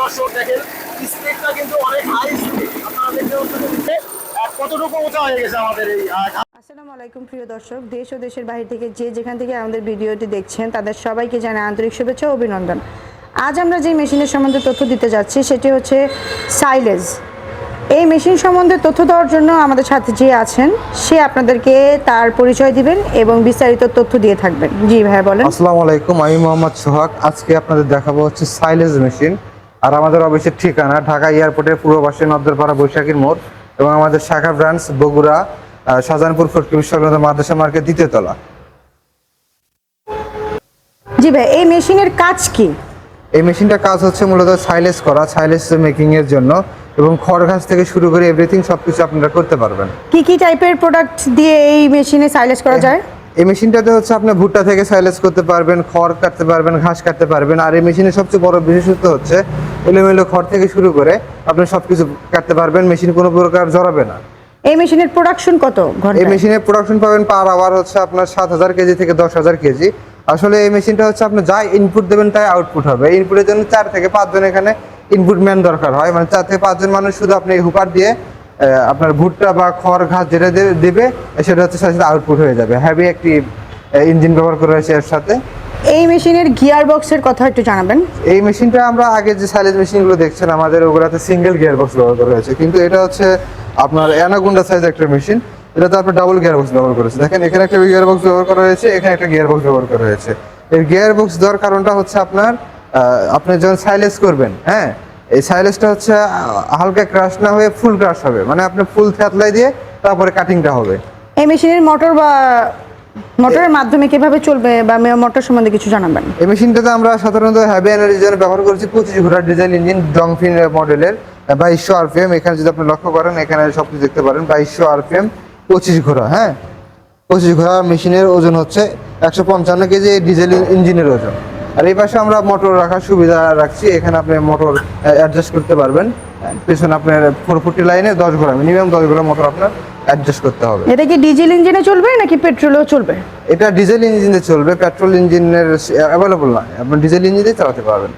দর্শক দেখেন স্পিডটা কিন্তু অনেক হাই স্পিড, আপনারা দেখতে পাচ্ছেন কতটুকু উঁচা হয়ে গেছে আমাদের এই আসসালামু আলাইকুম প্রিয় দর্শক, দেশ ও দেশের বাইরে থেকে যে যেখান থেকে আমাদের ভিডিওটি দেখছেন তাদের সবাইকে জানাই আন্তরিক শুভেচ্ছা ও অভিনন্দন। আজ আমরা যে মেশিনের সম্বন্ধে তথ্য দিতে যাচ্ছি সেটি হচ্ছে সাইলেজ। এই মেশিন সম্বন্ধে তথ্য দেওয়ার জন্য আমাদের সাথে যে আছেন সে আপনাদেরকে তার পরিচয় দিবেন এবং বিস্তারিত তথ্য দিয়ে থাকবেন। জি ভাইয়া বলেন। আসসালামু আলাইকুম, আমি মোহাম্মদ সোহাগ। আজকে আপনাদের দেখাবো হচ্ছে সাইলেজ মেশিন। আর আমাদের অফিসের ঠিকানা ঢাকা এয়ারপোর্টের পূর্ব পাশে নদ্দরপাড়া বৈশাখীর মোড় এবং আমাদের শাখা ব্রাঞ্চ বগুড়া শাহজাহানপুর ফটকি বিশ্ববিদ্যালয় মাদ্রাসা মার্কেট দ্বিতীয় তলা। জি ভাই, এই মেশিনের কাজ কি? এই মেশিনটার কাজ হচ্ছে মূলত সাইলেজ করা, সাইলেজ মেকিং এর জন্য, এবং খড় ঘাস থেকে শুরু করে এভরিথিং সবকিছু আপনারা করতে পারবেন। কি কি টাইপের প্রোডাক্ট দিয়ে এই মেশিনে সাইলেজ করা যায়? এই মেশিনটাতে হচ্ছে আপনি ভুট্টা থেকে সাইলেজ করতে পারবেন, খড় কাটতে পারবেন, ঘাস কাটতে পারবেন। আর এই মেশিনের সবচেয়ে বড় বিশেষত্ব হচ্ছে এলোমেলো খড় থেকে শুরু করে আপনি সবকিছু কাটতে পারবেন, মেশিন কোনো প্রকার জড়াবে না। এই মেশিনের প্রোডাকশন কত ঘন্টায়? এই মেশিনের প্রোডাকশন পাবেন পার আওয়ার হচ্ছে আপনার 7,000 কেজি থেকে 10,000 কেজি। আসলে এই মেশিনটা হচ্ছে আপনি যা ইনপুট দেবেন তাই আউটপুট হবে। ইনপুটের জন্য 4 থেকে 5 জন এখানে ইনপুট ম্যান দরকার হয়, মানে 4 থেকে 5 জন মানুষ শুধু আপনি হুপার দিয়ে আপনার ভুট্টা বা খড় ঘাস যেটা দেবে সেটা হচ্ছে সাথে আউটপুট হয়ে যাবে। হ্যাভি একটি ইঞ্জিন ব্যবহার করা হয়েছে এর সাথে। এই মেশিনের গিয়ার বক্সের কথা একটু জানাবেন। এই মেশিনটা আমরা আগে যে সাইলেজ মেশিনগুলো দেখছেন আমাদের ওগুলাতে সিঙ্গেল গিয়ার বক্স ব্যবহার করা হয়েছে, কিন্তু এটা হচ্ছে আপনার অ্যানাকোন্ডা সাইজ একটা মেশিন। এটাতে আপনার ডাবল গিয়ার বক্স ব্যবহার করেছে। দেখেন এখানে একটা গিয়ার বক্স ব্যবহার করা হয়েছে, এখানে একটা গিয়ার বক্স ব্যবহার করা হয়েছে। এর গিয়ার বক্স দেওয়ার কারণটা হচ্ছে আপনার আপনি যখন সাইলেজ করবেন, হ্যাঁ, এই সাইলেজটা হচ্ছে হালকা ক্রাশ না হয়ে ফুল ক্রাশ হবে, মানে আপনি ফুল থ্যাতলাই দিয়ে তারপরে কাটিংটা হবে। এই মেশিনের মোটরের মাধ্যমে কিভাবে চলবে বা মোটর সম্বন্ধে কিছু জানাবেন। এই মেশিনটাতে আমরা সাধারণত হ্যাভি এনার্জির জন্য ব্যবহার করেছি 25 ঘোড়ার ডিজেল ইঞ্জিন ডংফিন মডেলের 2200 আরপিএম। এখানে যদি আপনি লক্ষ্য করেন এখানে সবকিছু দেখতে পারেন 2200 আরপিএম 25 ঘোড়া। হ্যাঁ, 25 ঘোড়া মেশিনের ওজন হচ্ছে 155 কেজি ডিজেল ইঞ্জিনের ওজন। আর এই পাশে আমরা মোটর রাখার সুবিধা রাখছি, এখানে আপনি মোটর অ্যাডজাস্ট করতে পারবেন। পেছনে আপনার 440 লাইনে 10 ঘোড়া, মিনিমাম 10 ঘোড়া মোটর আপনার অ্যাডজাস্ট করতে হবে। এটা কি ডিজেল ইঞ্জিনে চলবে নাকি পেট্রোলেও চলবে? এটা ডিজেল ইঞ্জিনে চলবে, পেট্রোল ইঞ্জিনের অ্যাভেলেবল না, আপনি ডিজেল ইঞ্জিনে চালাতে পারবেন।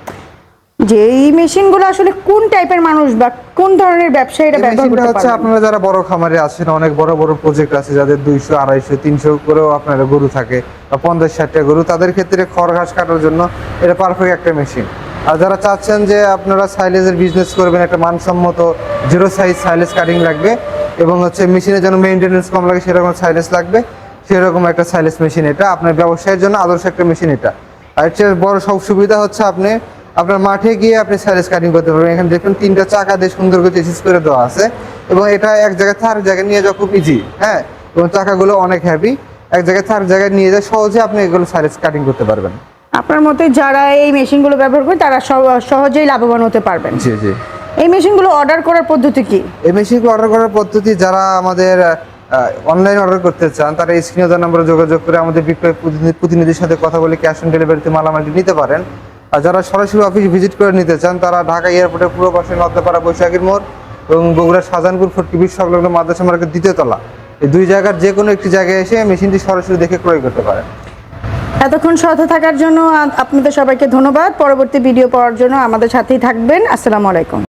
যে এই মেশিনগুলো আসলে কোন টাইপের মানুষ বা কোন ধরনের ব্যবসায়ীরা ব্যবহার করতে হচ্ছে পারবে? আপনারা যারা বড় খামারে আছেন, অনেক বড় বড় প্রজেক্ট আছে, যাদের 200 250 300 করেও আপনার গরু থাকে বা 50-60টা গরু, তাদের ক্ষেত্রে খড় ঘাস কাটার জন্য এটা পারফেক্ট একটা মেশিন। আর যারা চাচ্ছেন যে আপনারা সাইলেজের বিজনেস করবেন, একটা মানসম্মত জিরো সাইজ সাইলেজ কাটিং লাগবে এবং হচ্ছে মেশিনের জন্য মেইনটেনেন্স কম লাগে সেরকম সাইলেজ লাগবে, সেরকম একটা সাইলেজ মেশিন এটা আপনার ব্যবসায়ের জন্য আদর্শ একটা মেশিন এটা। আর এর চেয়ে বড় সব সুবিধা হচ্ছে আপনি আপনার মাঠে গিয়ে আপনি সাইলেজ কাটিং করতে পারবেন। এখানে দেখুন 3টা চাকা দিয়ে সুন্দর করে চেসিস করে দেওয়া আছে এবং এটা এক জায়গায় থেকে আরেক জায়গায় নিয়ে যাওয়া খুব ইজি। হ্যাঁ, এবং চাকাগুলো অনেক হেভি, এক জায়গায় থেকে আরেক জায়গায় নিয়ে যায় সহজে আপনি এগুলো সাইলেজ কাটিং করতে পারবেন। আপনার মতে যারা এই মেশিনগুলো ব্যবহার করে তারা সহজেই লাভবান হতে পারবেন। জি জি। এই মেশিনগুলো অর্ডার করার পদ্ধতি কি? এই মেশিনগুলো অর্ডার করার পদ্ধতি, যারা আমাদের অনলাইন অর্ডার করতে চান তারা স্ক্রিনে দেওয়া নম্বরে যোগাযোগ করে আমাদের বিক্রয় প্রতিনিধির সাথে কথা বলে ক্যাশ অন ডেলিভারিতে মালামালটি নিতে পারেন। আর যারা সরাসরি অফিস ভিজিট করে নিতে চান তারা ঢাকা এয়ারপোর্টের পূর্ব পাশে নদ্দরপাড়া বৈশাখীর মোড় এবং বগুড়া শাহজাহানপুর ফটকি সংলগ্ন মাদ্রাসা মার্কেট দ্বিতীয় তলা, এই 2 জায়গার যে কোনো একটি জায়গায় এসে মেশিনটি সরাসরি দেখে ক্রয় করতে পারেন। এতক্ষণ সাথে থাকার জন্য আপনাদের সবাইকে ধন্যবাদ। পরবর্তী ভিডিও পাওয়ার জন্য আমাদের সাথেই থাকবেন। আসসালামু আলাইকুম।